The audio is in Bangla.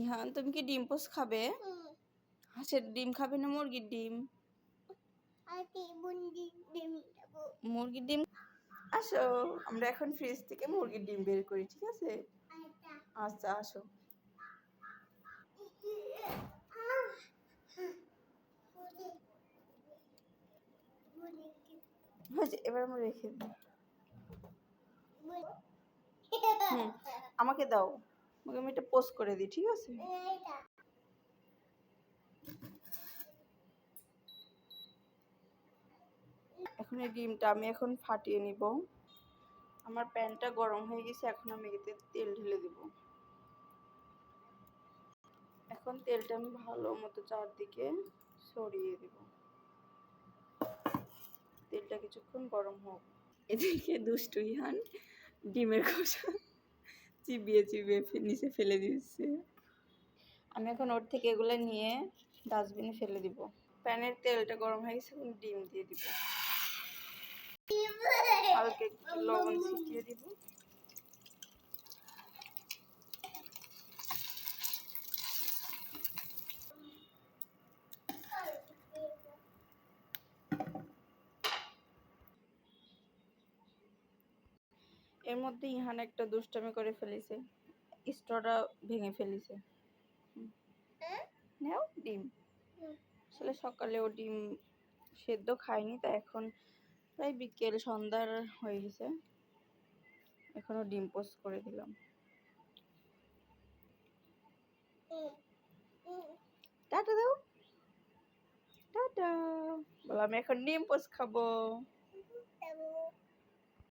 ইহান তুমি কি ডিম পোস্ট খাবে? হাঁসের ডিম খাবে না মুরগির ডিম? মুরগির ডিম। আসো আমরা এখন ফ্রিজ থেকে মুরগির ডিম বের করি, ঠিক আছে? আচ্ছা আসো। এবার আমরা রেখে দিই। আমাকে দাও, আমি এটা পোস্ট করে দিই, ঠিক আছে? এখন এই ডিমটা আমি এখন ফাটিয়ে নিব। আমার প্যানটা গরম হয়ে গেছে, এখন আমি এতে তেল ঢেলে দিব। এখন তেলটা আমি ভালো মতো চারদিকে ছড়িয়ে দিব। তেলটা কিছুক্ষণ গরম হোক। এদিকে দুষ্টু ইহান ডিমের খোসা চিবিয়ে চিবিয়ে নিচে ফেলে দিচ্ছে। আমি এখন ওর থেকে এগুলো নিয়ে ডাস্টবিনে ফেলে দিব। প্যানের তেলটা গরম হয়ে গেছে, এখন ডিম দিয়ে দিব। হালকা একটু লবণ ছিটিয়ে দিব। এর মধ্যে ইহান একটা দুষ্টামি করে ফেলেছে, স্ট্রটা ভেঙে ফেলেছে। নাও ডিম। আসলে সকালে ও ডিম সেদ্ধ খায়নি, তাই এখন প্রায় বিকেল সন্ধ্যার হয়ে গেছে, এখনো ডিম পোস্ট করে দিলাম। টাটা দাও, টাটা। বলো আমি এখন ডিম পোস্ট খাবো।